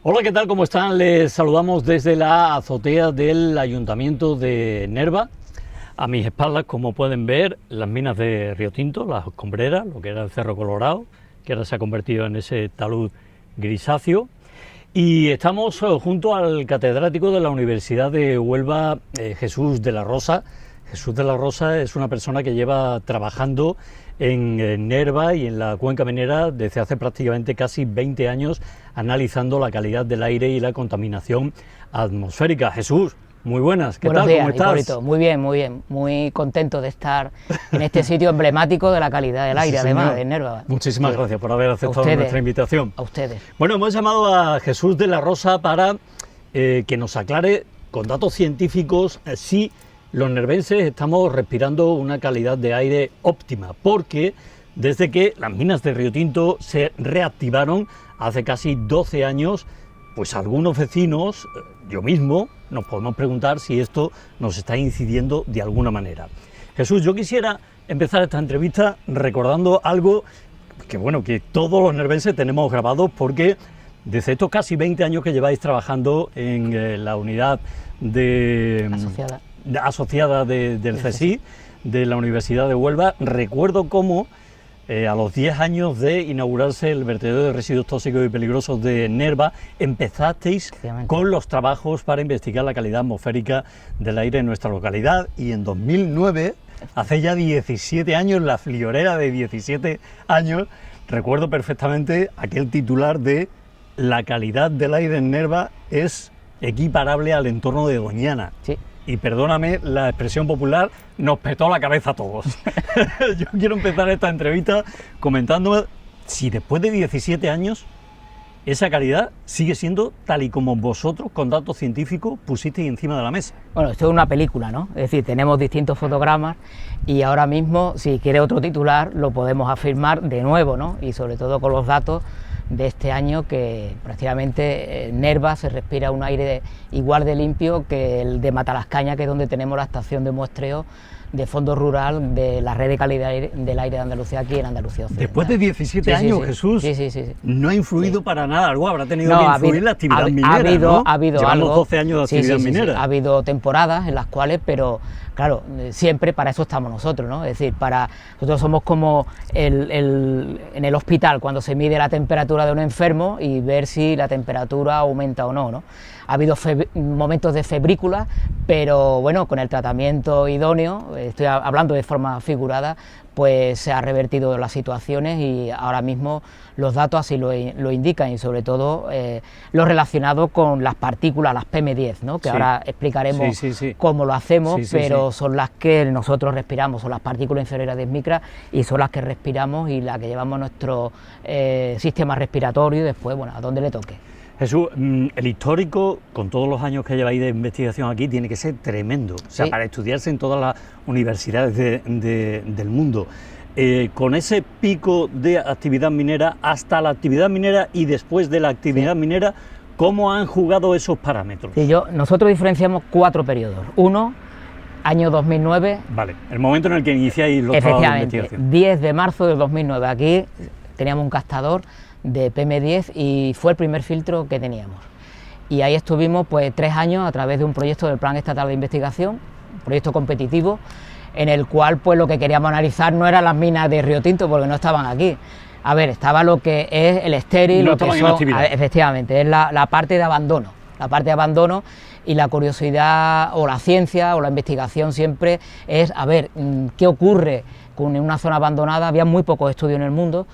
Hola, ¿qué tal? ¿Cómo están? Les saludamos desde la azotea del Ayuntamiento de Nerva. A mis espaldas, como pueden ver, las minas de Río Tinto, las escombreras, lo que era el Cerro Colorado, que ahora se ha convertido en ese talud grisáceo. Y estamos junto al catedrático de la Universidad de Huelva, Jesús de la Rosa. Jesús de la Rosa es una persona que lleva trabajando en Nerva y en la cuenca minera desde hace prácticamente casi 20 años, analizando la calidad del aire y la contaminación atmosférica. Jesús, muy buenas, ¿qué Buenos tal? días, ¿Cómo estás? Hipólito. Muy bien, muy contento de estar en este sitio emblemático de la calidad del aire, Sí, además, señor. de Nerva. Muchísimas gracias por haber aceptado nuestra invitación. A ustedes. Bueno, hemos llamado a Jesús de la Rosa para que nos aclare con datos científicos si los nervenses estamos respirando una calidad de aire óptima, porque desde que las minas de Río Tinto se reactivaron hace casi 12 años, pues algunos vecinos, yo mismo, nos podemos preguntar si esto nos está incidiendo de alguna manera. Jesús, yo quisiera empezar esta entrevista recordando algo que, bueno, que todos los nervenses tenemos grabado, porque desde estos casi 20 años que lleváis trabajando en la unidad asociada del CSIC, de la Universidad de Huelva, recuerdo cómo a los 10 años de inaugurarse el vertedero de residuos tóxicos y peligrosos de Nerva, empezasteis con los trabajos para investigar la calidad atmosférica del aire en nuestra localidad, y en 2009, hace ya 17 años, la friolera de 17 años, recuerdo perfectamente aquel titular de "La calidad del aire en Nerva es equiparable al entorno de Doñana". Sí. Y perdóname la expresión popular, nos petó la cabeza a todos. Yo quiero empezar esta entrevista comentando si después de 17 años esa calidad sigue siendo tal y como vosotros, con datos científicos, pusisteis encima de la mesa. Bueno, esto es una película, ¿no? Es decir, tenemos distintos fotogramas y ahora mismo, si quiere otro titular, lo podemos afirmar de nuevo, ¿no? Y sobre todo con los datos de este año, que prácticamente en Nerva se respira un aire igual de limpio que el de Matalascaña, que es donde tenemos la estación de muestreo de fondo rural de la red de calidad del aire de Andalucía, aquí en Andalucía Occidental. Después de 17 años, sí. Jesús, Sí. no ha influido para nada, algo habrá tenido que influir la actividad minera, ha habido Llevamos algo, 12 años de actividad minera. Ha habido temporadas en las cuales, pero claro, siempre para eso estamos nosotros, ¿no? Es decir, nosotros somos como en el hospital, cuando se mide la temperatura de un enfermo y ver si la temperatura aumenta o no, ¿no? Ha habido momentos de febrícula, pero bueno, con el tratamiento idóneo, estoy hablando de forma figurada, pues se ha revertido las situaciones y ahora mismo los datos así lo indican, y sobre todo lo relacionado con las partículas, las PM10, ¿no? Que ahora explicaremos cómo lo hacemos, pero son las que nosotros respiramos, son las partículas inferiores a 10 micras y son las que respiramos y las que llevamos nuestro sistema respiratorio y después, bueno, a donde le toque. Jesús, el histórico, con todos los años que lleváis de investigación aquí, tiene que ser tremendo, o sea, para estudiarse en todas las universidades del mundo. Con ese pico de actividad minera, hasta la actividad minera y después de la actividad minera, ¿cómo han jugado esos parámetros? Sí, nosotros diferenciamos 4 periodos. Uno, año 2009. Vale, el momento en el que iniciáis los trabajos de investigación. 10 de marzo del 2009, aquí teníamos un captador de PM10 y fue el primer filtro que teníamos. Y ahí estuvimos pues 3 años a través de un proyecto del Plan Estatal de Investigación, un proyecto competitivo, en el cual pues lo que queríamos analizar no eran las minas de Río Tinto, porque no estaban aquí. A ver, estaba lo que es el estéril, lo que son, efectivamente, es la parte de abandono. La parte de abandono, y la curiosidad o la ciencia o la investigación siempre es a ver qué ocurre con una zona abandonada. Había muy pocos estudios en el mundo,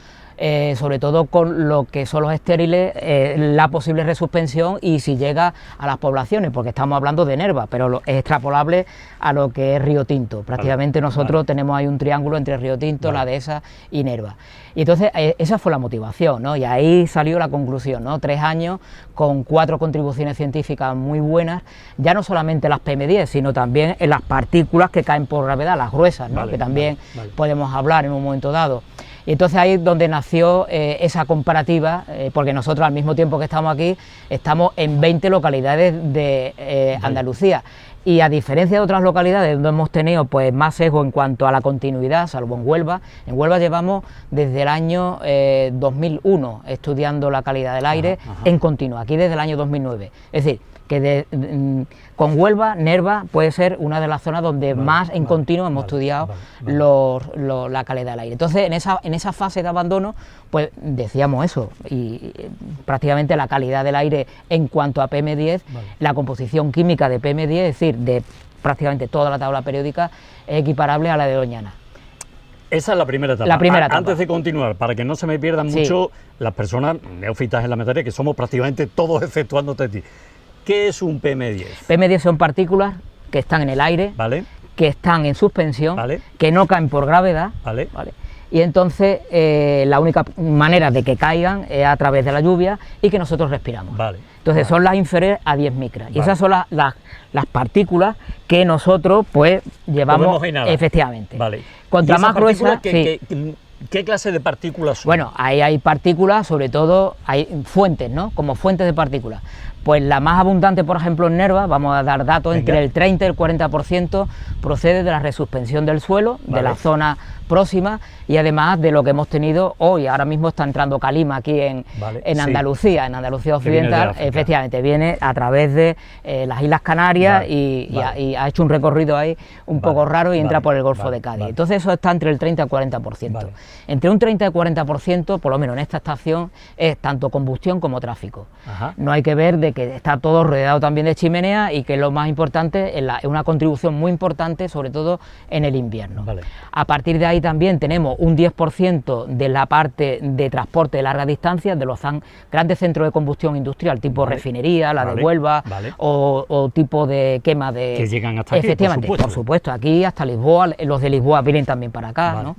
sobre todo con lo que son los estériles, la posible resuspensión y si llega a las poblaciones, porque estamos hablando de Nerva, pero es extrapolable a lo que es Río Tinto. Prácticamente nosotros tenemos ahí un triángulo entre Río Tinto, la Dehesa y Nerva. Y entonces esa fue la motivación, ¿no? Y ahí salió la conclusión, ¿no? 3 años con 4 contribuciones científicas muy buenas, ya no solamente las PM10, sino también en las partículas que caen por gravedad, las gruesas, ¿no? Que también podemos hablar en un momento dado. Y entonces ahí es donde nació esa comparativa, porque nosotros al mismo tiempo que estamos aquí, estamos en 20 localidades de Andalucía. Y a diferencia de otras localidades donde hemos tenido pues más sesgo en cuanto a la continuidad, salvo en Huelva llevamos desde el año 2001 estudiando la calidad del aire en continuo, aquí desde el año 2009. Es decir, que con Huelva, Nerva puede ser una de las zonas donde más en continuo hemos estudiado la calidad del aire. Entonces, en esa fase de abandono, pues decíamos eso, y prácticamente la calidad del aire en cuanto a PM10, la composición química de PM10, es decir, de prácticamente toda la tabla periódica, es equiparable a la de Doñana. Esa es la primera etapa. La primera etapa. Antes de continuar, para que no se me pierdan mucho las personas neófitas en la materia, que somos prácticamente todos exceptuándote a ti. ¿Qué es un PM10? PM10 son partículas que están en el aire, ¿vale?, que están en suspensión, ¿vale?, que no caen por gravedad, ¿vale?, y entonces la única manera de que caigan es a través de la lluvia y que nosotros respiramos. Entonces son las inferiores a 10 micras, y esas son las partículas que nosotros pues llevamos, efectivamente. Contra más gruesas, ¿qué clase de partículas son? Bueno, ahí hay partículas, sobre todo hay fuentes, ¿no?, como fuentes de partículas. Pues la más abundante, por ejemplo, en Nerva, vamos a dar datos, entre el 30 y el 40% procede de la resuspensión del suelo, de la zona próxima, y además de lo que hemos tenido hoy. Ahora mismo está entrando calima aquí en Andalucía, en Andalucía Occidental, efectivamente, viene a través de las Islas Canarias y ha hecho un recorrido ahí un poco raro y entra por el Golfo de Cádiz. Entonces eso está entre el 30 y el 40%. Entre un 30 y el 40%, por lo menos en esta estación, es tanto combustión como tráfico. No hay que ver de que está todo rodeado también de chimenea, y que lo más importante es una contribución muy importante, sobre todo en el invierno. A partir de ahí también tenemos un 10% de la parte de transporte de larga distancia, de los grandes centros de combustión industrial, tipo refinería, la de Huelva, o tipo de quema de... Que llegan hasta aquí, efectivamente, por supuesto, aquí hasta Lisboa, los de Lisboa vienen también para acá, ¿no?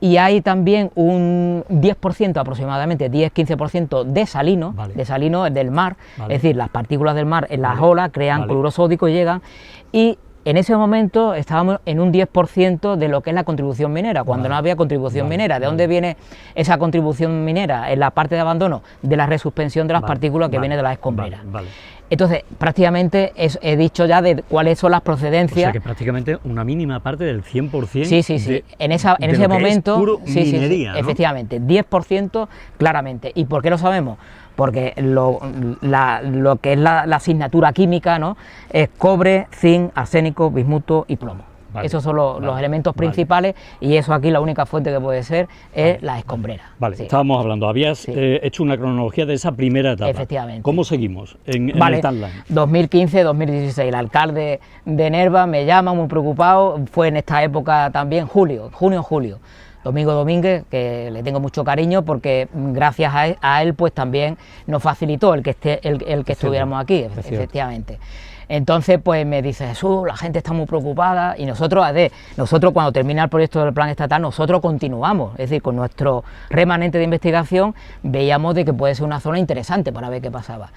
Y hay también un 10% aproximadamente, 10-15% de salino, del mar, es decir, las partículas del mar en las olas crean cloruro sódico y llegan, y en ese momento estábamos en un 10% de lo que es la contribución minera, cuando no había contribución minera. ¿De dónde viene esa contribución minera? En la parte de abandono, de la resuspensión de las partículas que viene de las escombreras. Entonces, prácticamente he dicho ya de cuáles son las procedencias. O sea, que prácticamente una mínima parte del 100%. Sí. En ese momento, es puro minería, ¿no? Efectivamente, 10% claramente. ¿Y por qué lo sabemos? Porque lo que es la asignatura química, ¿no?, es cobre, zinc, arsénico, bismuto y plomo. Esos son los elementos principales, y eso aquí la única fuente que puede ser es la escombrera. Estábamos hablando, habías hecho una cronología de esa primera etapa. Efectivamente. ¿Cómo seguimos en el timeline? 2015-2016, el alcalde de Nerva me llama muy preocupado, fue en esta época también, junio, julio. Domingo Domínguez, que le tengo mucho cariño porque gracias a él pues también nos facilitó el que estuviéramos aquí, efectivamente. Entonces pues me dice: Jesús, la gente está muy preocupada, y nosotros cuando termina el proyecto del plan estatal, nosotros continuamos, es decir, con nuestro remanente de investigación veíamos de que puede ser una zona interesante para ver qué pasaba.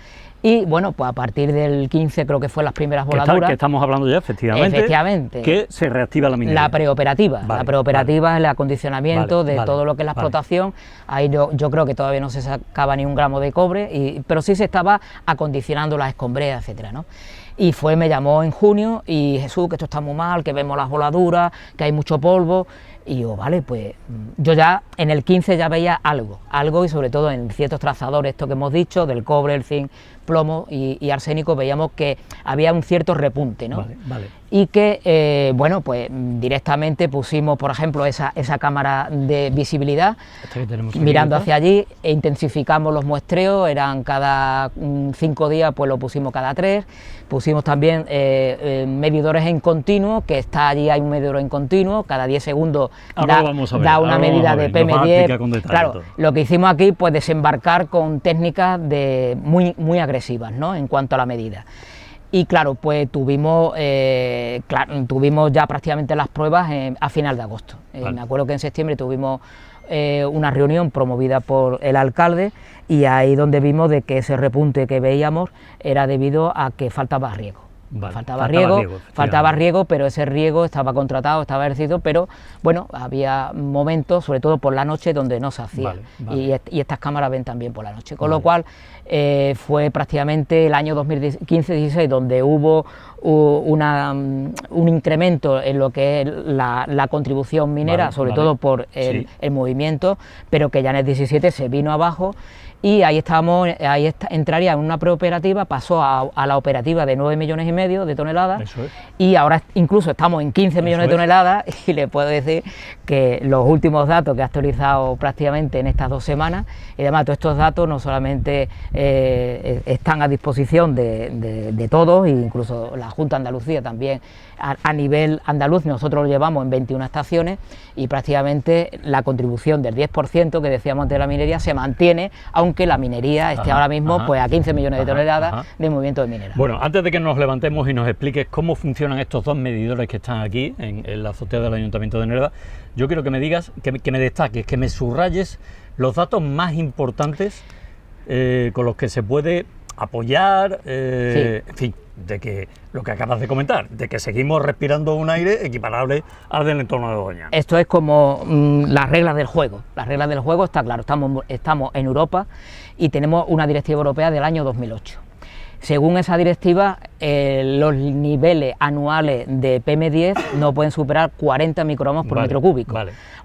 Y bueno, pues a partir del 15 creo que fue las primeras voladuras. Que estamos hablando ya, efectivamente. Que se reactiva la minería. La preoperativa. La preoperativa es el acondicionamiento de todo lo que es la explotación. Ahí yo creo que todavía no se sacaba ni un gramo de cobre, pero sí se estaba acondicionando las escombreras, etcétera, ¿no? Y me llamó en junio, y Jesús, que esto está muy mal, que vemos las voladuras, que hay mucho polvo. Y yo, vale, pues yo ya en el 15 ya veía algo, y sobre todo en ciertos trazadores, esto que hemos dicho, del cobre, el zinc, plomo y arsénico, veíamos que había un cierto repunte, ¿no? Y que, bueno, pues directamente pusimos, por ejemplo, esa cámara de visibilidad, mirando hacia allí, e intensificamos los muestreos, eran cada 5 días, pues lo pusimos cada 3, pusimos también medidores en continuo, que está allí, hay un medidor en continuo, cada 10 segundos da una medida de PM10. Claro, lo que hicimos aquí, pues desembarcar con técnicas muy agresivas, ¿no?, en cuanto a la medida. Y claro, pues tuvimos ya prácticamente las pruebas a final de agosto. Me acuerdo que en septiembre tuvimos una reunión promovida por el alcalde, y ahí donde vimos de que ese repunte que veíamos era debido a que faltaba riego. Vale, faltaba riego, pero ese riego estaba contratado, estaba ejercido, pero bueno, había momentos, sobre todo por la noche, donde no se hacía. Y estas cámaras ven también por la noche, con lo cual fue prácticamente el año 2015-16 donde hubo un incremento en lo que es la contribución minera, sobre todo por el movimiento, pero que ya en el 17 se vino abajo. Y ahí entraría en una preoperativa, pasó a la operativa de 9,5 millones de toneladas. Eso es. Y ahora incluso estamos en 15 millones de toneladas, y le puedo decir que los últimos datos que ha actualizado prácticamente en estas 2 semanas, y además todos estos datos no solamente están a disposición de todos, incluso la Junta de Andalucía también a nivel andaluz, nosotros lo llevamos en 21 estaciones, y prácticamente la contribución del 10% que decíamos antes de la minería se mantiene, aunque la minería esté ahora mismo pues a 15 millones de toneladas de movimiento de minera. Bueno, antes de que nos levantemos y nos expliques cómo funcionan estos 2 medidores que están aquí en la azotea del Ayuntamiento de Nerva, yo quiero que me digas, que me destaques, que me subrayes los datos más importantes con los que se puede apoyar, en fin, de que lo que acabas de comentar, de que seguimos respirando un aire equiparable al del entorno de Doñana. Esto es como las reglas del juego. Las reglas del juego, está claro, estamos en Europa y tenemos una directiva europea del año 2008. Según esa directiva, los niveles anuales de PM10 no pueden superar 40 microgramos por metro cúbico.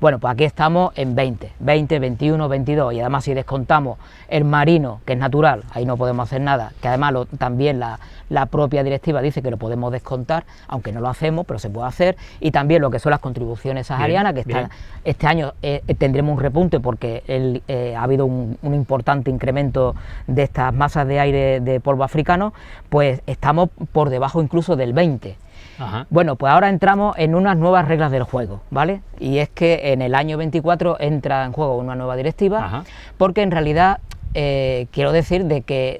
Bueno, pues aquí estamos en 20, 21, 22, y además si descontamos el marino, que es natural, ahí no podemos hacer nada, que además también la propia directiva dice que lo podemos descontar, aunque no lo hacemos, pero se puede hacer, y también lo que son las contribuciones saharianas, que este año tendremos un repunte porque ha habido un importante incremento de estas masas de aire de polvo africano, pues estamos por debajo incluso del 20. Bueno, pues ahora entramos en unas nuevas reglas del juego, ¿vale? Y es que en el año 24 entra en juego una nueva directiva, porque en realidad quiero decir de que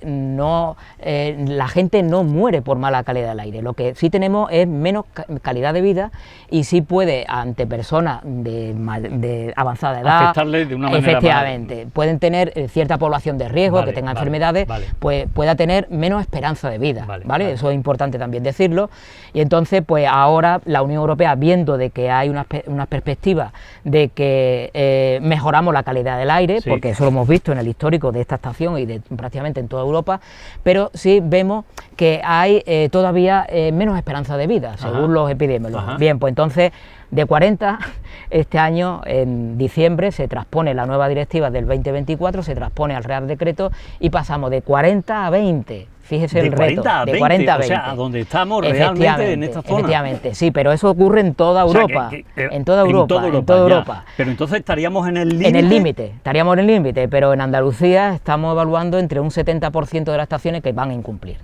la gente no muere por mala calidad del aire. Lo que sí tenemos es menos calidad de vida, y sí puede, ante personas de avanzada edad, afectarle de una manera efectivamente, pueden tener cierta población de riesgo, que tenga enfermedades, pues pueda tener menos esperanza de vida, ¿vale? Eso es importante también decirlo. Y entonces, pues ahora la Unión Europea, viendo de que hay unas perspectivas de que mejoramos la calidad del aire, porque eso lo hemos visto en el histórico de esta estación y prácticamente en toda Europa, pero sí vemos que hay todavía menos esperanza de vida, según los epidemiólogos. Bien, pues entonces de 40, este año en diciembre se transpone la nueva directiva del 2024, se transpone al Real Decreto y pasamos de 40 a 20. Fíjese el reto, de 40 a 20, o sea, a donde estamos realmente en esta zona. Efectivamente, sí, pero eso ocurre en toda Europa, en toda Europa. Pero entonces estaríamos en el límite. En el límite, estaríamos en el límite, pero en Andalucía estamos evaluando entre un 70% de las estaciones que van a incumplir.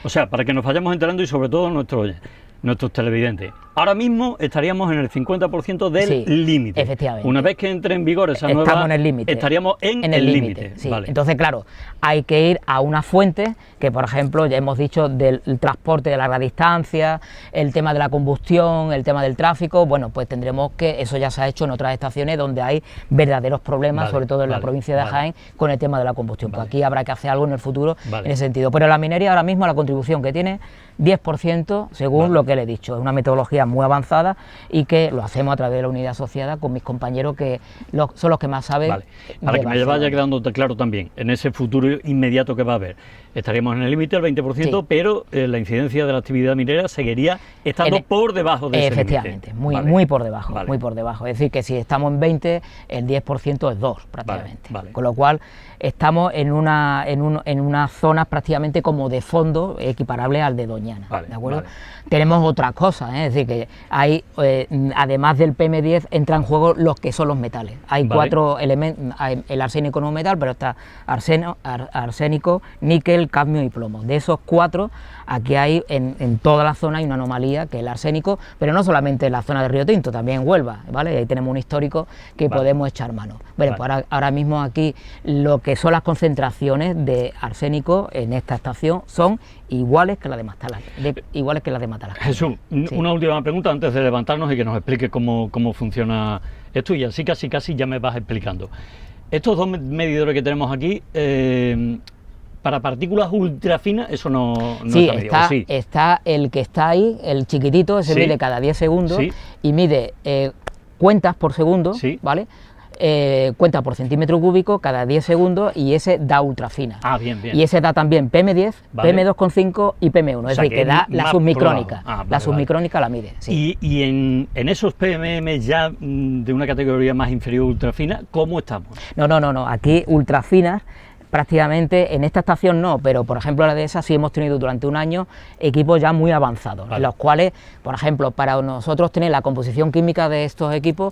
O sea, para que nos vayamos enterando, y sobre todo nuestros televidentes, ahora mismo estaríamos en el 50% del límite. Efectivamente. Una vez que entre en vigor esa nueva, estamos en el límite. Estaríamos en el límite. Sí. Entonces, claro, hay que ir a una fuente que, por ejemplo, ya hemos dicho del transporte de larga distancia, el tema de la combustión, el tema del tráfico. Bueno, pues tendremos que, eso ya se ha hecho en otras estaciones donde hay verdaderos problemas, sobre todo en la provincia de Jaén, con el tema de la combustión. Pues aquí habrá que hacer algo en el futuro en ese sentido. Pero la minería ahora mismo, la contribución que tiene, 10%, según lo que le he dicho. Es una metodología muy avanzada y que lo hacemos a través de la unidad asociada con mis compañeros, que son los que más saben. Para que me vaya quedando claro también, en ese futuro inmediato que va a haber, estaríamos en el límite del 20%, pero la incidencia de la actividad minera seguiría estando por debajo de ese límite. Efectivamente, muy por debajo, muy por debajo. Es decir, que si estamos en 20, el 10% es 2 prácticamente. Con lo cual estamos en unas zonas prácticamente como de fondo, equiparable al de Doñana, ¿de acuerdo? Tenemos otras cosas, es decir, que hay, además del PM10, entra en juego los que son los metales. Hay 4 elementos, el arsénico no es un metal, pero está arsénico, níquel, cadmio y plomo. De esos 4, aquí hay en toda la zona hay una anomalía, que es el arsénico, pero no solamente en la zona de Río Tinto, también en Huelva, ¿vale? Ahí tenemos un histórico que podemos echar mano. Bueno, pues ahora mismo aquí lo que son las concentraciones de arsénico en esta estación son iguales que las de Matalasca. Jesús, una última pregunta antes de levantarnos y que nos explique cómo funciona esto, y así casi ya me vas explicando. Estos 2 medidores que tenemos aquí, para partículas ultrafinas eso no Sí, está medido, ¿o sí? está el que está ahí, el chiquitito, ese Sí. mide cada 10 segundos Sí. y mide cuentas por segundo, Sí. ¿vale? Cuenta por centímetro cúbico cada 10 segundos y ese da ultrafina. Ah, bien, bien. Y ese da también PM10, Vale. PM2,5 y PM1, es sea, decir, que que da es la más submicrónica. probado. Ah, La vale, submicrónica la mide, sí. Y en esos PMM ya de una categoría más inferior ultrafina, ¿cómo estamos? No, aquí ultrafinas prácticamente en esta estación no, pero por ejemplo la de esa sí hemos tenido durante un año equipos ya muy avanzados, Vale. en los cuales, por ejemplo, para nosotros tener la composición química de estos equipos,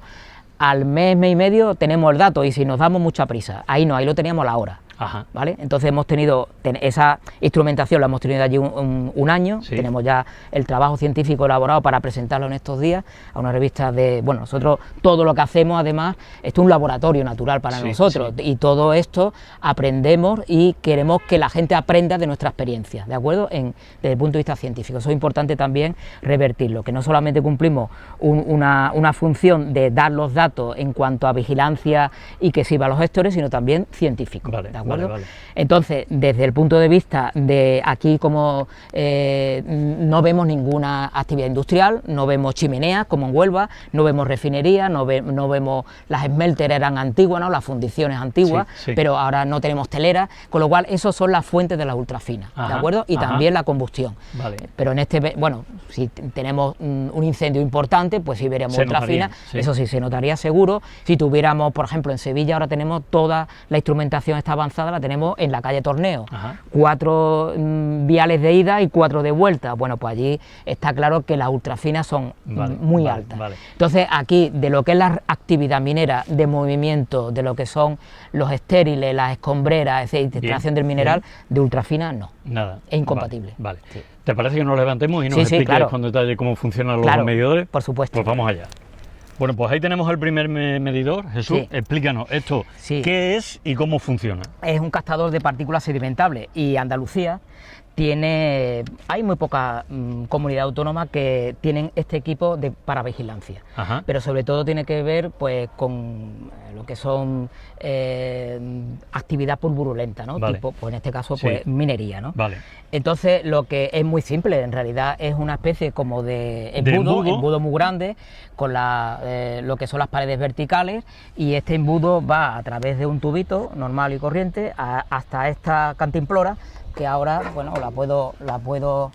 al mes y medio tenemos el dato y si nos damos mucha prisa, ahí no, ahí lo teníamos a la hora. Ajá. ¿Vale? Entonces hemos tenido esa instrumentación, la hemos tenido allí un año, Sí. tenemos ya el trabajo científico elaborado para presentarlo en estos días a una revista de, bueno, nosotros todo lo que hacemos además, esto es un laboratorio natural para Sí, nosotros sí. y todo esto aprendemos y queremos que la gente aprenda de nuestra experiencia, ¿de acuerdo? Desde el punto de vista científico, eso es importante también revertirlo, que no solamente cumplimos una función de dar los datos en cuanto a vigilancia y que sirva a los gestores, sino también científico, Vale, ¿de acuerdo? vale. Entonces, desde el punto de vista de aquí, como no vemos ninguna actividad industrial, no vemos chimeneas como en Huelva, no vemos refinerías, no vemos las smelter eran antiguas, ¿no? Las fundiciones antiguas, Sí, sí. pero ahora no tenemos teleras, con lo cual esos son las fuentes de las ultrafinas, ¿de Ajá, acuerdo? Y ajá. también la combustión. Vale. Pero en bueno, si tenemos un incendio importante, pues sí veremos Se ultrafinas, notaría, sí. eso sí se notaría seguro. Si tuviéramos, por ejemplo, en Sevilla ahora tenemos toda la instrumentación esta avanzada, la tenemos en la calle Torneo, Ajá. 4 viales de ida y 4 de vuelta. Bueno, pues allí está claro que las ultrafinas son Vale, muy vale, altas. vale. Entonces aquí, de lo que es la actividad minera, de movimiento, de lo que son los estériles, las escombreras, es decir, de Bien, extracción del mineral, de ultrafinas no. Nada. Es incompatible. Vale. Sí. ¿Te parece que nos levantemos y nos Sí, sí, expliques claro. con detalle cómo funcionan los Claro, medidores? por supuesto. Pues vamos allá. Bueno, pues ahí tenemos el primer medidor. Jesús, Sí. explícanos esto, Sí. ¿qué es y cómo funciona? Es un captador de partículas sedimentables y Andalucía hay muy poca comunidad autónoma que tienen este equipo para vigilancia, Ajá. pero sobre todo tiene que ver pues con lo que son actividad pulverulenta, ¿no? Vale. Tipo, pues en este caso Sí. pues minería, ¿no? Vale. Entonces lo que es muy simple, en realidad es una especie como de embudo. embudo muy grande con lo que son las paredes verticales y este embudo va a través de un tubito normal y corriente hasta esta cantimplora que ahora, bueno, la puedo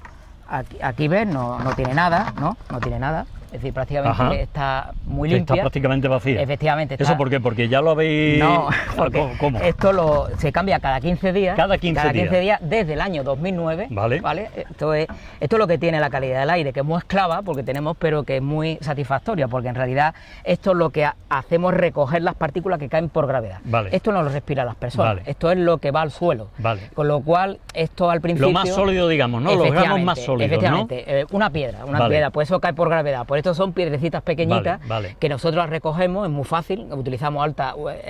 aquí ver, no tiene nada, ¿no? No tiene nada. Es decir, prácticamente Ajá. está muy Que limpia. está prácticamente vacía. Efectivamente. Está... ¿Eso por qué? Porque ya lo habéis... No, porque ¿Cómo? esto se cambia cada 15 días. Cada 15 días desde el año 2009. Vale. Esto es lo que tiene la calidad del aire, que es muy esclava, porque tenemos, pero que es muy satisfactoria, porque en realidad esto lo que hacemos es recoger las partículas que caen por gravedad. Vale. Esto no lo respiran las personas, Vale. esto es lo que va al suelo. Vale. Con lo cual, esto al principio... Lo más sólido, digamos, ¿no? Los gramos más sólidos, efectivamente, una piedra, Vale. pues eso cae por gravedad. Por esto son piedrecitas pequeñitas Vale. que nosotros las recogemos, es muy fácil, utilizamos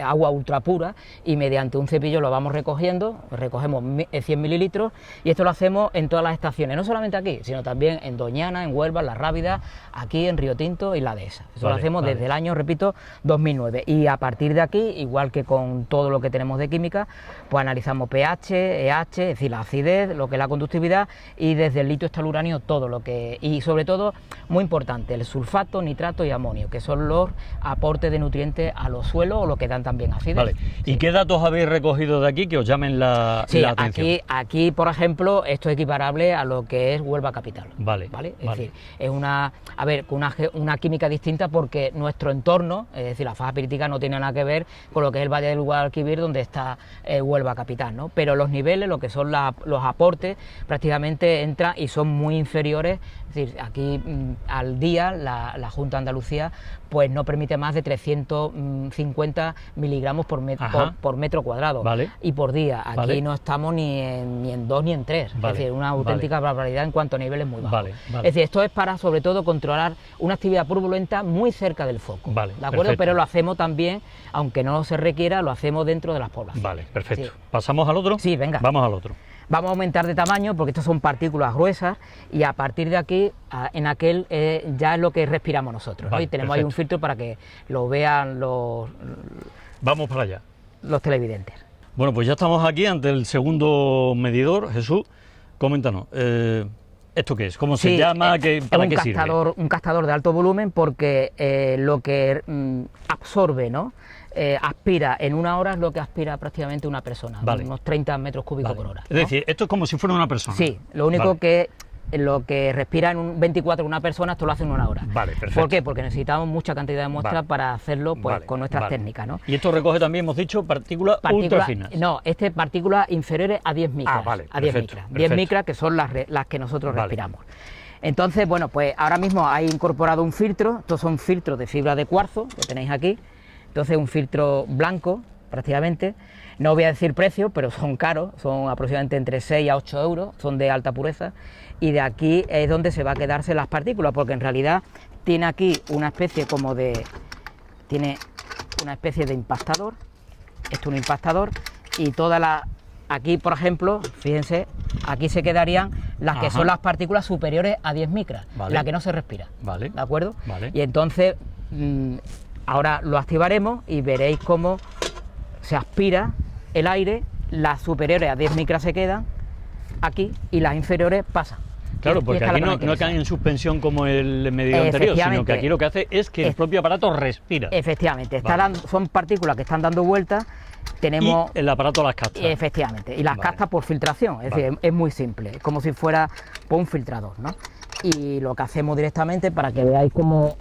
agua ultra pura y mediante un cepillo lo vamos recogiendo, recogemos 100 mililitros y esto lo hacemos en todas las estaciones, no solamente aquí, sino también en Doñana, en Huelva, en La Rábida, aquí en Río Tinto y la Dehesa. Eso lo hacemos desde el año, repito, 2009 y a partir de aquí, igual que con todo lo que tenemos de química, pues analizamos pH, EH, es decir, la acidez, lo que es la conductividad y desde el litio hasta el uranio todo lo que... Y sobre todo, muy importante, el sulfato, nitrato y amonio, que son los aportes de nutrientes a los suelos o lo que dan también acidez. Vale. Sí. ¿Y qué datos habéis recogido de aquí que os llamen la atención? Aquí, por ejemplo, esto es equiparable a lo que es Huelva capital. Vale. Es decir, es una química distinta porque nuestro entorno, es decir, la faja pirítica no tiene nada que ver con lo que es el Valle del Guadalquivir, donde está Huelva capital, ¿no? Pero los niveles, lo que son los aportes, prácticamente entran y son muy inferiores. Es decir, aquí al día la Junta de Andalucía pues no permite más de 350 miligramos por metro cuadrado. Vale. Y por día. Aquí Vale. no estamos ni en 2 ni en 3. Vale. Es decir, una auténtica barbaridad en cuanto a niveles muy bajos. Vale. Es decir, esto es para sobre todo controlar una actividad turbulenta muy cerca del foco. Vale, ¿De acuerdo? perfecto. Pero lo hacemos también, aunque no se requiera, lo hacemos dentro de las poblaciones. Vale, perfecto. Sí. ¿Pasamos al otro? Sí, venga. Vamos al otro. Vamos a aumentar de tamaño porque estas son partículas gruesas y a partir de aquí, en aquel, ya es lo que respiramos nosotros. ¿no? Vale, Y tenemos ahí un filtro para que lo vean los Vamos para allá. televidentes. Bueno, pues ya estamos aquí ante el segundo medidor. Jesús, coméntanos, ¿esto qué es? ¿Cómo se llama? ¿Para qué sirve? Un captador de alto volumen porque lo que absorbe, ¿no? Aspira en una hora es lo que aspira prácticamente una persona, Vale. unos 30 metros cúbicos por hora, Es decir, esto es como si fuera una persona. Sí, lo único que lo que respira en un 24 una persona, esto lo hace en una hora. Vale, perfecto. ¿Por qué? Porque necesitamos mucha cantidad de muestras para hacerlo pues, con nuestras técnicas, ¿no? Y esto recoge también, hemos dicho, partículas ultra finas. No, partículas inferiores a 10 micras. Vale, a 10 micras. 10 micras que son las que nosotros respiramos. Entonces, bueno, pues ahora mismo hay incorporado un filtro. Estos son filtros de fibra de cuarzo, que tenéis aquí. Entonces, un filtro blanco, prácticamente. No voy a decir precio, pero son caros, son aproximadamente entre 6 a 8 euros, son de alta pureza, y de aquí es donde se va a quedarse las partículas, porque en realidad tiene aquí una especie de impactador, esto es un impactador, y aquí por ejemplo, fíjense, aquí se quedarían las que son las partículas superiores a 10 micras, la que no se respira, ¿de acuerdo? Y entonces, ahora lo activaremos y veréis cómo se aspira el aire, las superiores a 10 micras se quedan aquí y las inferiores pasan. Claro, porque aquí no caen en suspensión como el medidor anterior, sino que aquí lo que hace es que el propio aparato respira. Efectivamente, son partículas que están dando vueltas. Tenemos y el aparato las capta. Efectivamente, y las capta por filtración, es decir, es muy simple, es como si fuera por un filtrador, ¿no? Y lo que hacemos directamente, para que veáis cómo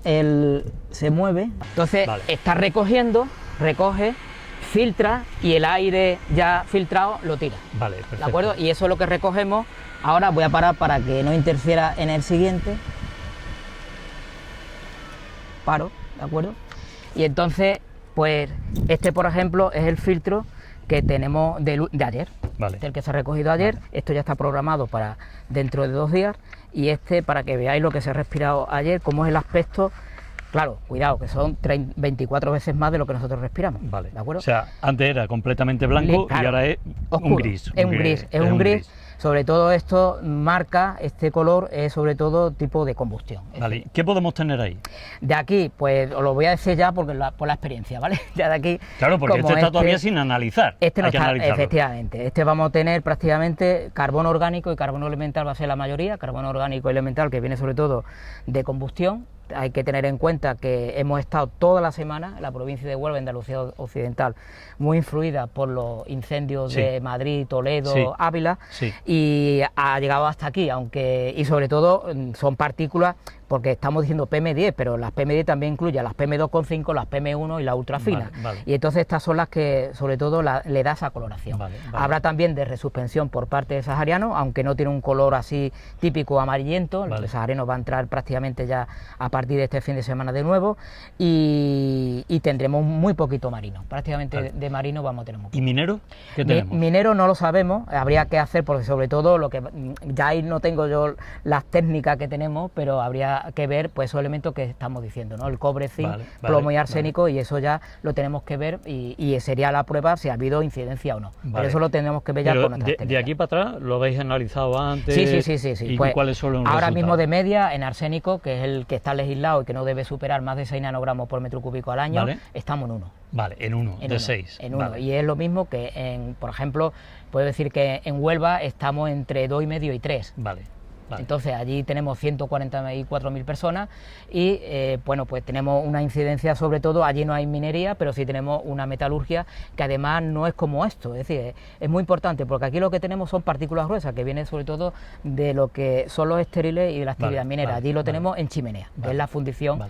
él se mueve, entonces está recoge, filtra y el aire ya filtrado lo tira. Vale, perfecto. ¿De acuerdo? Y eso es lo que recogemos. Ahora voy a parar para que no interfiera en el siguiente. Paro, ¿de acuerdo? Y entonces, pues este por ejemplo es el filtro que tenemos de ayer, del que se ha recogido ayer. Esto ya está programado para dentro de 2 días, y para que veáis lo que se ha respirado ayer, cómo es el aspecto. Claro, cuidado, que son 24 veces más de lo que nosotros respiramos. ¿De acuerdo? O sea, antes era completamente blanco y ahora es oscuro, un gris. Es un gris. Sobre todo esto marca, este color es sobre todo tipo de combustión. Vale, ¿qué podemos tener ahí? De aquí, pues os lo voy a decir ya por la experiencia, ¿vale? Ya de aquí. Claro, porque este está todavía sin analizar. No está, efectivamente. Vamos a tener prácticamente carbono orgánico y carbono elemental, va a ser la mayoría, carbono orgánico y elemental, que viene sobre todo de combustión. Hay que tener en cuenta que hemos estado toda la semana en la provincia de Huelva, Andalucía Occidental, muy influida por los incendios de Madrid, Toledo, Ávila, y ha llegado hasta aquí, y sobre todo son partículas, porque estamos diciendo PM10, pero las PM10 también incluyen las PM2,5, las PM1 y las ultrafinas. Y entonces estas son las que sobre todo le da esa coloración. Habrá también de resuspensión por parte del sahariano, aunque no tiene un color así típico amarillento. El sahariano va a entrar prácticamente ya a partir de este fin de semana de nuevo, y tendremos muy poquito marino, prácticamente de marino vamos a tener muy poco. ¿Y minero? ¿Qué tenemos? Minero no lo sabemos, habría que hacer, porque sobre todo lo que ya ahí no tengo yo las técnicas que tenemos, pero habría que ver pues esos elementos que estamos diciendo, ¿no? El cobre, zinc, plomo y arsénico, y eso ya lo tenemos que ver, y sería la prueba si ha habido incidencia o no. Pero eso lo tenemos que ver ya con nuestras técnicas. ¿De aquí para atrás lo habéis analizado antes? Sí. ¿Y pues, cuáles son los ahora resultados? mismo de media, en arsénico, que es el que está legislado y que no debe superar más de 6 nanogramos por metro cúbico al año, estamos en 1. Vale, en 1, de 6. En 1, y es lo mismo que, por ejemplo, puedo decir que en Huelva estamos entre 2,5 y 3. Entonces allí tenemos 144.000 personas y bueno, pues tenemos una incidencia, sobre todo allí no hay minería, pero sí tenemos una metalurgia que además no es como esto, es decir, es muy importante, porque aquí lo que tenemos son partículas gruesas que vienen sobre todo de lo que son los estériles y de la actividad minera. Allí lo tenemos en chimenea, que es la fundición,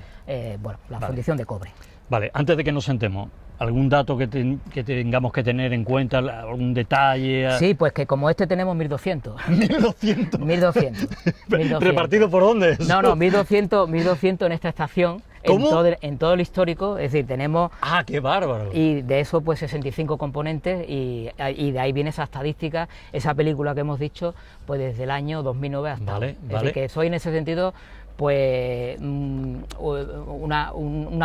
fundición de cobre. Vale, antes de que nos sentemos, ¿algún dato que tengamos que tener en cuenta, algún detalle? Sí, pues que como tenemos 1.200. ¿1.200? 1.200. ¿Repartido por dónde? No, 1.200 en esta estación. ¿Cómo? En todo el histórico, es decir, tenemos... ¡Ah, qué bárbaro! Y de eso, pues 65 componentes, y de ahí viene esa estadística, esa película que hemos dicho, pues desde el año 2009 hasta hoy. Es decir, que soy en ese sentido pues una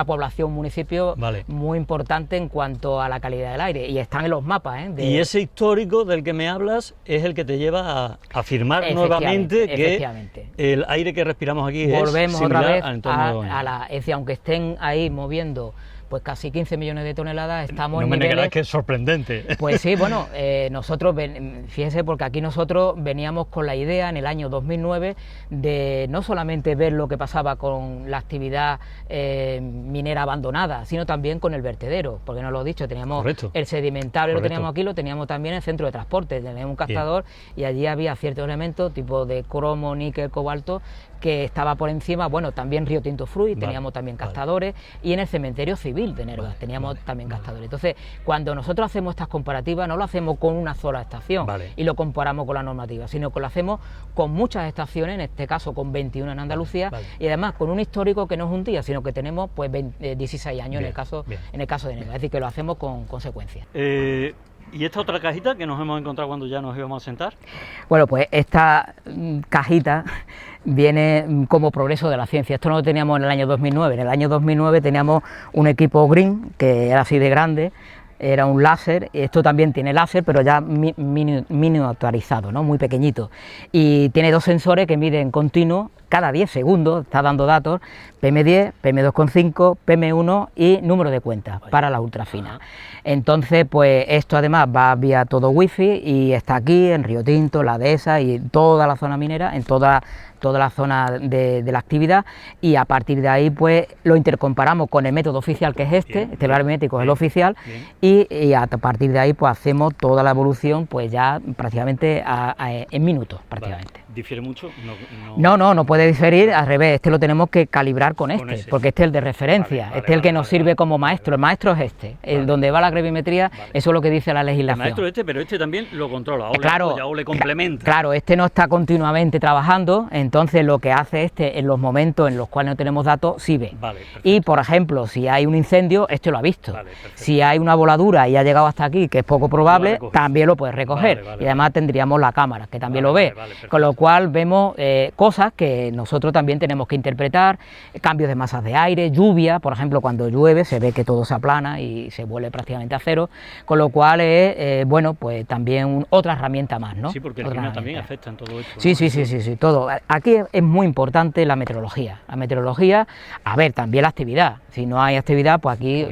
población, un municipio muy importante en cuanto a la calidad del aire, y están en los mapas. Y ese histórico del que me hablas es el que te lleva a afirmar nuevamente que el aire que respiramos aquí volvemos es similar otra vez al entorno de Doñana. es decir, aunque estén ahí moviendo pues casi 15 millones de toneladas, estamos no en me niveles... negarás que es sorprendente. Pues sí, bueno, nosotros, fíjense, porque aquí nosotros veníamos con la idea en el año 2009 de no solamente ver lo que pasaba con la actividad minera abandonada, sino también con el vertedero, porque no lo he dicho, teníamos Correcto. el sedimentario, Correcto. lo teníamos aquí, lo teníamos también en el centro de transporte, teníamos un captador y allí había ciertos elementos tipo de cromo, níquel, cobalto, que estaba por encima, bueno, también Río Tinto Fruit, teníamos también captadores, y en el cementerio civil de Nerva teníamos también captadores. Entonces, cuando nosotros hacemos estas comparativas, no lo hacemos con una sola estación y lo comparamos con la normativa, sino que lo hacemos con muchas estaciones, en este caso con 21 en Andalucía, y además con un histórico que no es un día, sino que tenemos pues 16 años en el caso de Nerva, es decir, que lo hacemos con consecuencias. ¿Y esta otra cajita que nos hemos encontrado cuando ya nos íbamos a sentar? Bueno, pues esta cajita viene como progreso de la ciencia. Esto no lo teníamos en el año 2009. En el año 2009 teníamos un equipo Green, que era así de grande, era un láser. Esto también tiene láser, pero ya miniaturizado, ¿no? Muy pequeñito. Y tiene dos sensores que miden continuo, cada 10 segundos, está dando datos, PM10, PM2,5, PM1 y número de cuenta para la ultrafina. Entonces, pues esto además va vía todo wifi y está aquí en Río Tinto, la dehesa y toda la zona minera, en toda la zona de la actividad, y a partir de ahí pues lo intercomparamos con el método oficial, que es este barométrico es el oficial, y a partir de ahí pues hacemos toda la evolución pues ya prácticamente en minutos prácticamente. ¿Difiere mucho? No puede diferir, al revés, este lo tenemos que calibrar con este, porque este es el de referencia, este es el que nos sirve como maestro, el maestro es este, el donde va la gravimetría, eso es lo que dice la legislación. El maestro pero este también lo controla, o le complementa. Claro, este no está continuamente trabajando, entonces lo que hace este en los momentos en los cuales no tenemos datos, sí ve. Y por ejemplo, si hay un incendio, este lo ha visto. Si hay una voladura y ha llegado hasta aquí, que es poco probable, también lo puede recoger. Y además tendríamos la cámara, que también lo ve. Con lo cual vemos cosas que nosotros también tenemos que interpretar, cambios de masas de aire, lluvia, por ejemplo, cuando llueve se ve que todo se aplana y se vuelve prácticamente a cero, con lo cual es, bueno, pues también otra herramienta más, ¿no? Sí, porque el clima también afecta en todo esto, ¿no? Sí, todo. Aquí es muy importante la meteorología. La meteorología, a ver, también la actividad. Si no hay actividad, pues aquí,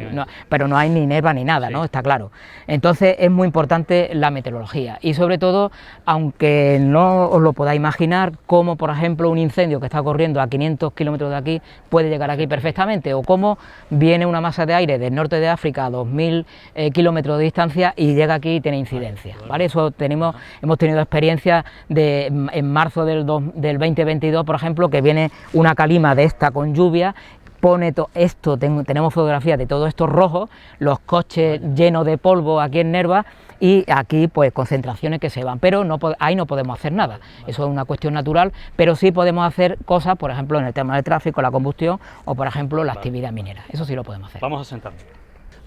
pero no hay ni Nerva ni nada, ¿no? Está claro. Entonces es muy importante la meteorología y sobre todo, aunque no os lo podáis imaginar, como por ejemplo un incendio que está corriendo a 500 kilómetros de aquí puede llegar aquí perfectamente, o cómo viene una masa de aire del norte de África a 2000 kilómetros de distancia y llega aquí y tiene incidencia, ¿vale? Eso hemos tenido experiencias en marzo del 2022, por ejemplo, que viene una calima de esta con lluvia, pone esto, tenemos fotografías de todo esto rojo, los coches llenos de polvo aquí en Nerva, y aquí pues concentraciones que se van, pero ahí no podemos hacer nada, eso es una cuestión natural, pero sí podemos hacer cosas, por ejemplo en el tema del tráfico, la combustión, o por ejemplo la actividad minera, eso sí lo podemos hacer. Vamos a sentarnos.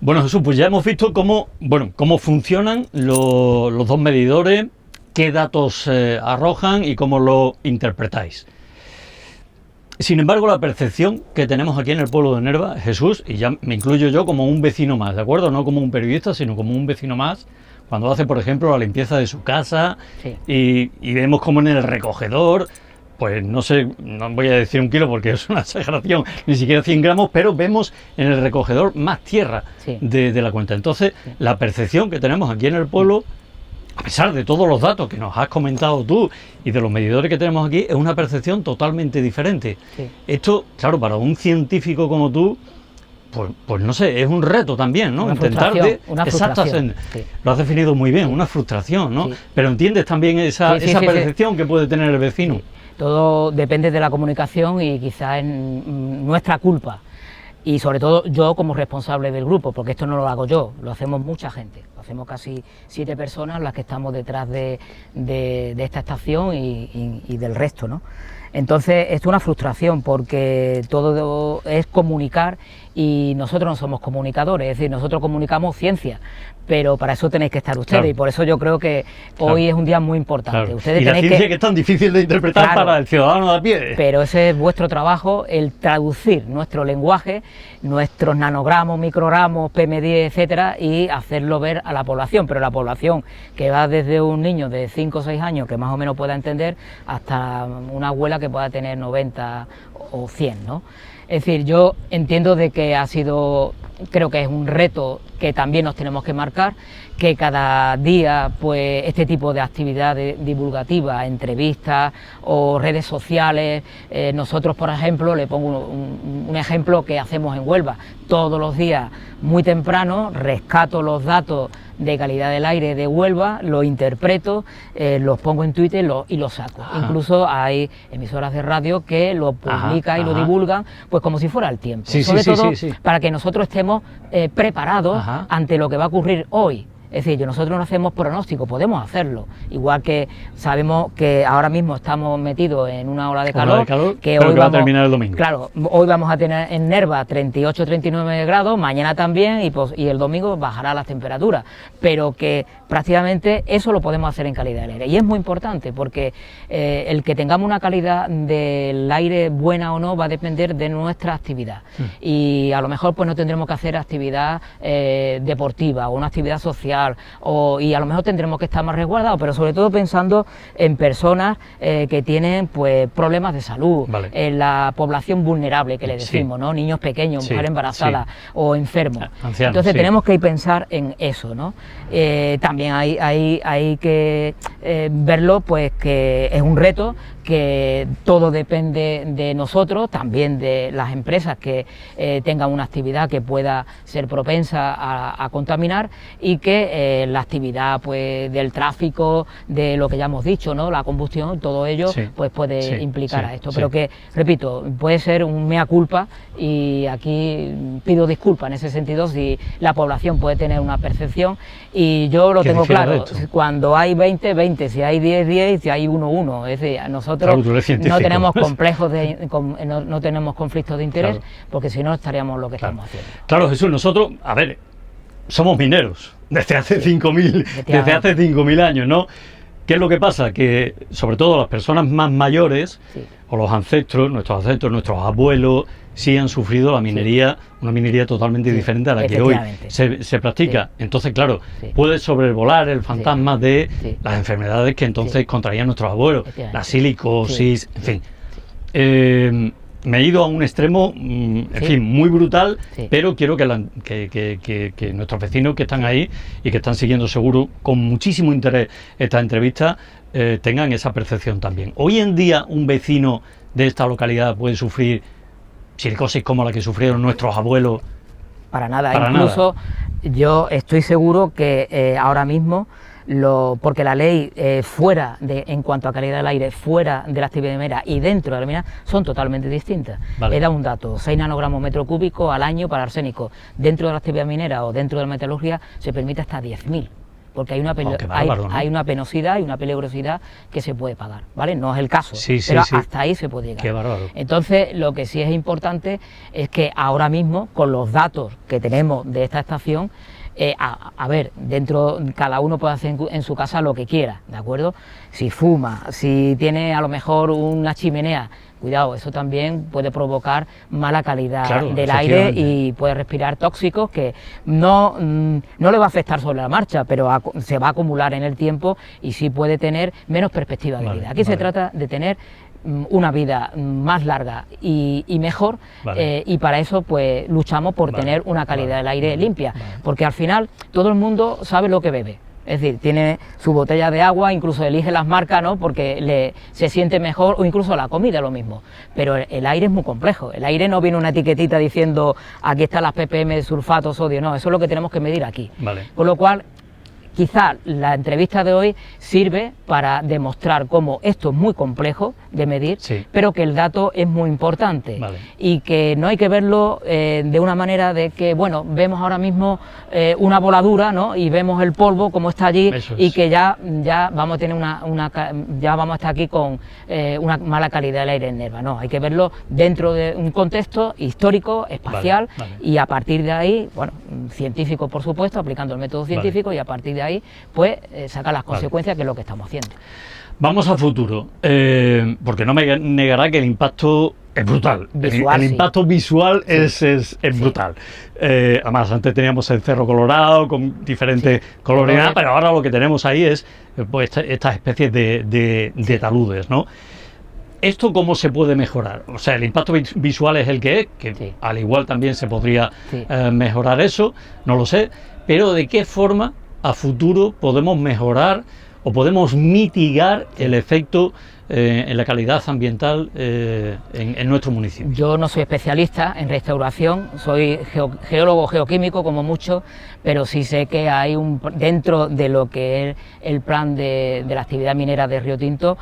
Bueno, Jesús, pues ya hemos visto cómo funcionan los dos medidores, qué datos arrojan y cómo lo interpretáis. Sin embargo, la percepción que tenemos aquí en el pueblo de Nerva, Jesús, y ya me incluyo yo como un vecino más, ¿de acuerdo? No como un periodista, sino como un vecino más, cuando hace, por ejemplo, la limpieza de su casa, y vemos como en el recogedor, pues no sé, no voy a decir 1 kilo porque es una exageración, ni siquiera 100 gramos, pero vemos en el recogedor más tierra de la cuenta. Entonces, la percepción que tenemos aquí en el pueblo, a pesar de todos los datos que nos has comentado tú y de los medidores que tenemos aquí, es una percepción totalmente diferente. Esto, claro, para un científico como tú, pues no sé, es un reto también, ¿no? Intentar lo has definido muy bien, una frustración, ¿no? Pero entiendes también esa percepción que puede tener el vecino. Todo depende de la comunicación y quizás es nuestra culpa. Y sobre todo yo como responsable del grupo, porque esto no lo hago yo, lo hacemos mucha gente, lo hacemos casi 7 personas las que estamos detrás de esta estación y del resto, ¿no? Entonces es una frustración porque todo es comunicar y nosotros no somos comunicadores, es decir, nosotros comunicamos ciencia, pero para eso tenéis que estar ustedes y por eso yo creo que hoy es un día muy importante. Ustedes y la ciencia que es tan difícil de interpretar para el ciudadano de a pie. Pero ese es vuestro trabajo, el traducir nuestro lenguaje, nuestros nanogramos, microgramos, PM10, etcétera, y hacerlo ver a la población, pero la población que va desde un niño de 5 o 6 años que más o menos pueda entender hasta una abuela que pueda tener 90 o 100, ¿no? Es decir, yo entiendo de que ha sido, creo que es un reto que también nos tenemos que marcar, que cada día pues este tipo de actividades divulgativas, entrevistas o redes sociales, nosotros por ejemplo, le pongo un ejemplo que hacemos en Huelva, todos los días muy temprano rescato los datos de calidad del aire de Huelva, los interpreto, los pongo en Twitter y los saco. Ajá. Incluso hay emisoras de radio que lo publican y lo divulgan, pues como si fuera el tiempo. Sí, sobre sí, todo sí. Para que nosotros estemos preparados ante lo que va a ocurrir hoy. Es decir, nosotros no hacemos pronóstico, podemos hacerlo, igual que sabemos que ahora mismo estamos metidos en una ola de calor, que hoy va a terminar el domingo. Claro, hoy vamos a tener en Nerva 38-39 grados, mañana también, y el domingo bajará las temperaturas, pero que prácticamente eso lo podemos hacer en calidad del aire, y es muy importante porque el que tengamos una calidad del aire buena o no va a depender de nuestra actividad, y a lo mejor pues no tendremos que hacer actividad deportiva o una actividad social, y a lo mejor tendremos que estar más resguardados, pero sobre todo pensando en personas que tienen pues problemas de salud, en la población vulnerable que le decimos, ¿no? Niños pequeños, mujeres embarazadas o enfermos. Ancianos, entonces tenemos que pensar en eso, ¿no? También hay que verlo, pues que es un reto, que todo depende de nosotros, también de las empresas que tengan una actividad que pueda ser propensa a contaminar, y que la actividad pues del tráfico, de lo que ya hemos dicho, ¿no? La combustión, todo ello pues puede implicar a esto, pero que, repito, puede ser un mea culpa, y aquí pido disculpas en ese sentido si la población puede tener una percepción, y yo lo tengo claro, cuando hay 20, 20, si hay 10, 10, y si hay 1, 1, es decir, nosotros no tenemos complejos no tenemos conflictos de interés, porque si no estaríamos lo que estamos haciendo. Claro, Jesús, nosotros, a ver, somos mineros desde hace 5.000 años, ¿no? ¿Qué es lo que pasa? Que sobre todo las personas más mayores, o los ancestros, nuestros abuelos, sí han sufrido la minería, una minería totalmente diferente a la que hoy se practica. Entonces, claro, puede sobrevolar el fantasma de las enfermedades que entonces contraían nuestros abuelos, la silicosis, en fin. Me he ido a un extremo, en fin, muy brutal, pero quiero que nuestros vecinos que están ahí y que están siguiendo seguro con muchísimo interés esta entrevista, tengan esa percepción también. Hoy en día un vecino de esta localidad puede sufrir silicosis como la que sufrieron nuestros abuelos. Para nada, incluso yo estoy seguro que ahora mismo, porque la ley en cuanto a calidad del aire, fuera de la actividad minera y dentro de la mina, son totalmente distintas. He dado un dato, 6 nanogramos metro cúbico al año para arsénico. Dentro de la actividad minera o dentro de la metalurgia se permite hasta 10.000. Porque hay una penosidad y una peligrosidad que se puede pagar, ¿vale? No es el caso, pero hasta ahí se puede llegar. Qué bárbaro. Entonces, lo que sí es importante es que ahora mismo, con los datos que tenemos de esta estación, a ver, cada uno puede hacer en su casa lo que quiera, ¿de acuerdo? Si fuma, si tiene a lo mejor una chimenea, cuidado, eso también puede provocar mala calidad del aire y puede respirar tóxicos que no le va a afectar sobre la marcha, pero se va a acumular en el tiempo y sí puede tener menos perspectiva de vida. Aquí se trata de tener una vida más larga y mejor, y para eso pues luchamos por tener una calidad del aire limpia, porque al final todo el mundo sabe lo que bebe. Es decir, tiene su botella de agua, incluso elige las marcas, ¿no? Porque se siente mejor, o incluso la comida lo mismo. Pero el aire es muy complejo. El aire no viene una etiquetita diciendo aquí están las ppm de sulfato, sodio, no, eso es lo que tenemos que medir aquí. Con lo cual, quizá la entrevista de hoy sirve para demostrar cómo esto es muy complejo de medir, pero que el dato es muy importante, y que no hay que verlo de una manera de que, bueno, vemos ahora mismo una voladura, ¿no? Y vemos el polvo como está allí, y que ya vamos a tener ya vamos a estar aquí con una mala calidad del aire en Nerva. No, hay que verlo dentro de un contexto histórico, espacial, y a partir de ahí, bueno, científico por supuesto, aplicando el método científico, y a partir de ahí pues sacar las consecuencias, que es lo que estamos haciendo. Vamos a futuro, porque no me negará que el impacto es brutal. El impacto visual es brutal. Además, antes teníamos el Cerro Colorado con diferentes colores, pero ahora lo que tenemos ahí es pues, estas especies de taludes, ¿no? ¿Esto cómo se puede mejorar? O sea, el impacto visual es el que es, que Sí. al igual también se podría Sí. mejorar eso, no lo sé, pero ¿de qué forma a futuro podemos mejorar o podemos mitigar el efecto en la calidad ambiental en nuestro municipio? Yo no soy especialista en restauración, soy geólogo geoquímico como mucho, pero sí sé que hay dentro de lo que es el plan de la actividad minera de Río Tinto,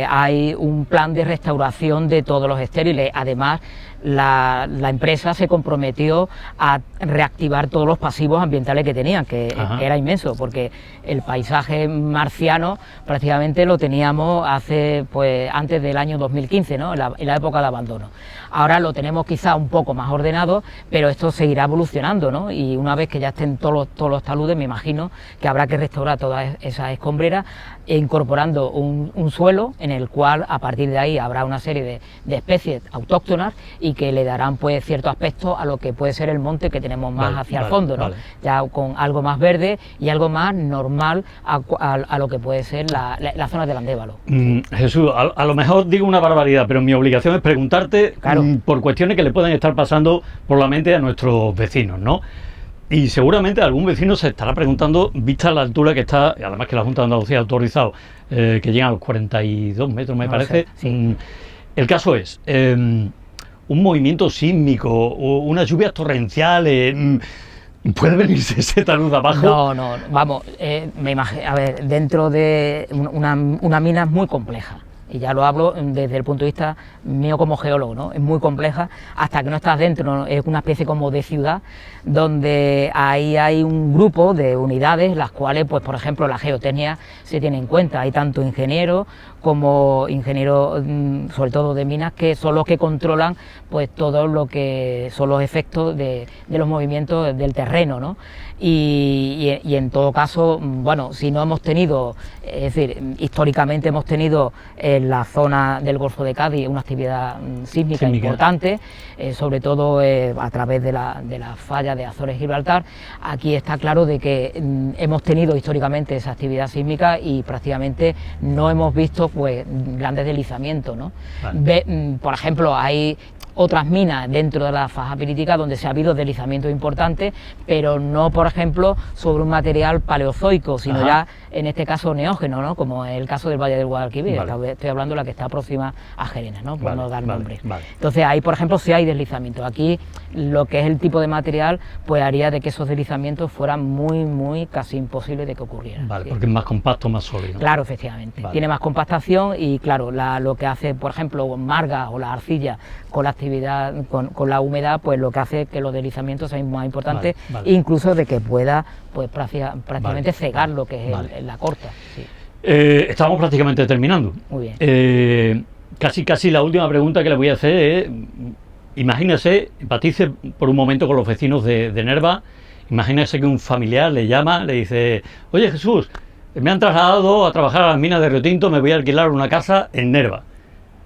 hay un plan de restauración de todos los estériles. Además, la empresa se comprometió a reactivar todos los pasivos ambientales que tenían, que Ajá. era inmenso, porque el paisaje marciano prácticamente lo teníamos antes del año 2015, ¿no? en la época de abandono. Ahora lo tenemos quizá un poco más ordenado, pero esto seguirá evolucionando, ¿no? Y una vez que ya estén todos los taludes, me imagino que habrá que restaurar todas esas escombreras, incorporando un suelo en el cual a partir de ahí habrá una serie de especies autóctonas y que le darán pues cierto aspecto a lo que puede ser el monte que tenemos más hacia el fondo, ¿no? Ya con algo más verde y algo más normal a lo que puede ser la zona del Andévalo. Jesús, a lo mejor digo una barbaridad, pero mi obligación es preguntarte, claro, por cuestiones que le pueden estar pasando por la mente a nuestros vecinos, ¿no? Y seguramente algún vecino se estará preguntando, vista la altura que está, además que la Junta de Andalucía ha autorizado, que llega a los 42 metros, me parece. Sí. El caso es, un movimiento sísmico, o unas lluvias torrenciales, ¿puede venirse ese talud abajo? No, vamos, me imagino, a ver, dentro de una mina es muy compleja. Y ya lo hablo desde el punto de vista mío como geólogo, ¿no? Es muy compleja, hasta que no estás dentro, ¿no? Es una especie como de ciudad, donde ahí hay un grupo de unidades, las cuales, pues por ejemplo, la geotecnia se tiene en cuenta. Hay tanto ingenieros como ingenieros, sobre todo de minas, que son los que controlan pues todo lo que son los efectos de los movimientos del terreno, ¿no? Y en todo caso, bueno, si no hemos tenido, es decir, históricamente hemos tenido en la zona del Golfo de Cádiz una actividad sísmica importante, sobre todo a través de la falla de Azores y Gibraltar. Aquí está claro de que hemos tenido históricamente esa actividad sísmica y prácticamente no hemos visto pues grandes deslizamientos, ¿no? Vale. Por ejemplo, hay otras minas dentro de la faja pirítica donde se ha habido deslizamientos importantes, pero no, por ejemplo, sobre un material paleozoico, sino ya en este caso neógeno, ¿no? Como en el caso del Valle del Guadalquivir. Estoy hablando de la que está próxima a Gerena, ¿no? Por no dar nombres. Entonces ahí, por ejemplo, sí hay deslizamientos. Aquí lo que es el tipo de material pues haría de que esos deslizamientos fueran muy casi imposibles de que ocurrieran. Vale, porque es más compacto, más sólido. Claro, efectivamente. Tiene más compactación y claro, lo que hace, por ejemplo, marga o la arcilla con la actividad, con la humedad, pues lo que hace que los deslizamientos sean más importantes, incluso de que pueda pues prácticamente cegar lo que es la corta. Sí. Estamos prácticamente terminando. Muy bien. Casi la última pregunta que le voy a hacer es, imagínese, empatice por un momento con los vecinos de Nerva, imagínese que un familiar le llama, le dice, oye Jesús, me han trasladado a trabajar a las minas de Río Tinto, me voy a alquilar una casa en Nerva.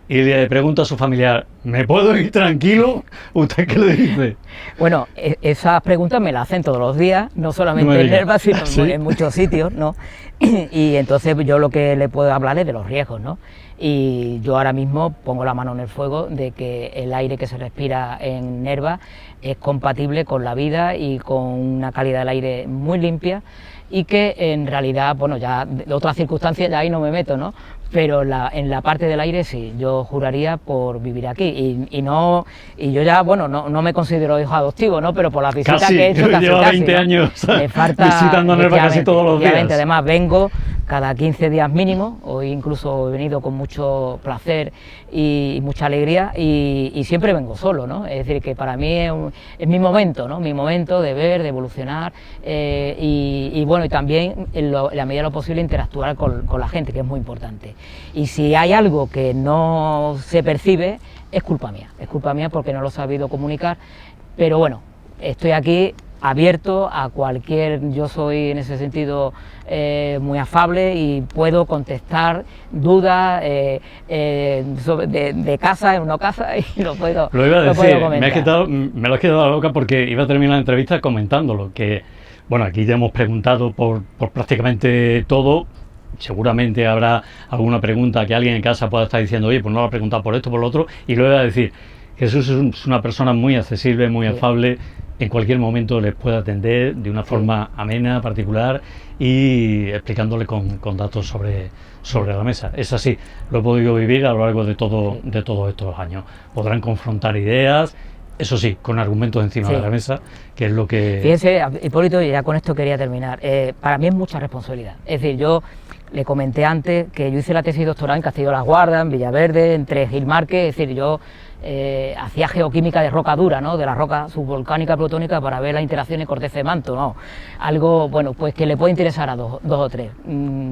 Y le pregunta a su familiar, ¿me puedo ir tranquilo? ¿Usted qué le dice? Bueno, esas preguntas me las hacen todos los días, no solamente en Nerva, sino en muchos sitios, ¿no? Y entonces yo lo que le puedo hablar es de los riesgos, ¿no? Y yo ahora mismo pongo la mano en el fuego de que el aire que se respira en Nerva es compatible con la vida y con una calidad del aire muy limpia, y que en realidad, bueno, ya de otras circunstancias ya ahí no me meto, ¿no? Pero en la parte del aire sí, yo juraría por vivir aquí, y yo ya, bueno, no me considero hijo adoptivo, ¿no? Pero por la visita que he hecho, llevo 20 ¿no? años me falta, visitando Nerva casi todos los días. Además vengo cada 15 días mínimo, hoy incluso he venido con mucho placer y mucha alegría, y siempre vengo solo, ¿no? Es decir, que para mí es mi momento, ¿no? Mi momento de ver, de evolucionar, y bueno, y también en la medida de lo posible interactuar con la gente, que es muy importante. Y si hay algo que no se percibe, es culpa mía porque no lo he sabido comunicar, pero bueno, estoy aquí abierto a cualquier, yo soy en ese sentido muy afable y puedo contestar dudas de casa en no casa, y lo puedo comentar. Me lo has quedado a la boca porque iba a terminar la entrevista comentándolo, que bueno, aquí ya hemos preguntado por prácticamente todo. seguramente habrá alguna pregunta que alguien en casa pueda estar diciendo, oye, pues no lo ha preguntado por esto, por lo otro, y luego va a decir, Jesús es una persona muy accesible, muy afable, en cualquier momento les puede atender de una forma amena, particular, y explicándole con datos sobre la mesa. Es así, lo he podido vivir a lo largo de todos estos años. Podrán confrontar ideas, eso sí, con argumentos encima de la mesa, que es lo que... Fíjense, Hipólito, y ya con esto quería terminar, para mí es mucha responsabilidad. Es decir, yo le comenté antes que yo hice la tesis doctoral en Castillo de las Guardas, en Villaverde, entre Gil Márquez, es decir, yo hacía geoquímica de roca dura, ¿no?, de la roca subvolcánica plutónica para ver las interacciones corteza de manto, ¿no? Algo, bueno, pues que le puede interesar a dos o tres.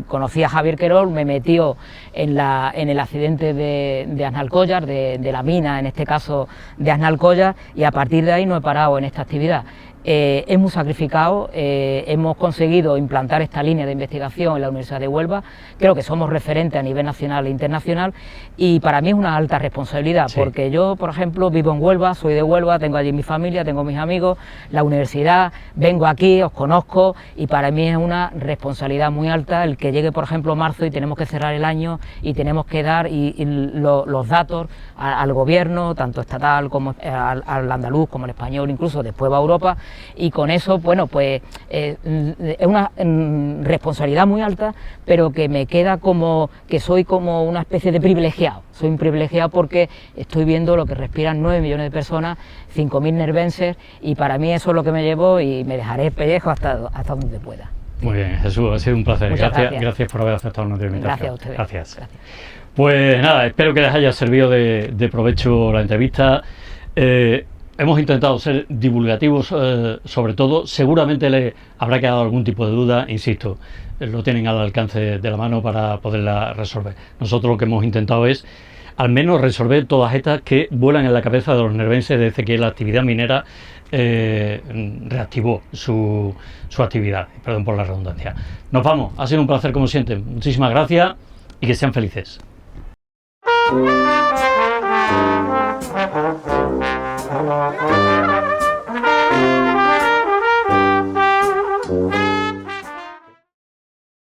Conocí a Javier Querol, me metió en el accidente de Aznalcóllar, de la mina, en este caso de Aznalcóllar, y a partir de ahí no he parado en esta actividad. Hemos sacrificado, hemos conseguido implantar esta línea de investigación en la Universidad de Huelva. Creo que somos referentes a nivel nacional e internacional, y para mí es una alta responsabilidad, porque yo, por ejemplo, vivo en Huelva, soy de Huelva, tengo allí mi familia, tengo mis amigos, la universidad, vengo aquí, os conozco, y para mí es una responsabilidad muy alta el que llegue, por ejemplo, marzo y tenemos que cerrar el año y tenemos que dar los datos al gobierno, tanto estatal como al andaluz como al español, incluso después va a Europa. Y con eso, bueno, pues es una responsabilidad muy alta, pero que me queda como que soy como una especie de privilegiado. Soy un privilegiado porque estoy viendo lo que respiran 9 millones de personas, 5.000 nervenses, y para mí eso es lo que me llevo, y me dejaré el pellejo hasta donde pueda. Muy bien, Jesús, ha sido un placer. Gracias por haber aceptado nuestra invitación. Gracias a ustedes. Gracias. Pues nada, espero que les haya servido de provecho la entrevista. Hemos intentado ser divulgativos, sobre todo. Seguramente le habrá quedado algún tipo de duda, insisto, lo tienen al alcance de la mano para poderla resolver. Nosotros lo que hemos intentado es al menos resolver todas estas que vuelan en la cabeza de los nervenses desde que la actividad minera reactivó su actividad. Perdón por la redundancia. Nos vamos, ha sido un placer como siempre. Muchísimas gracias y que sean felices. Thank you.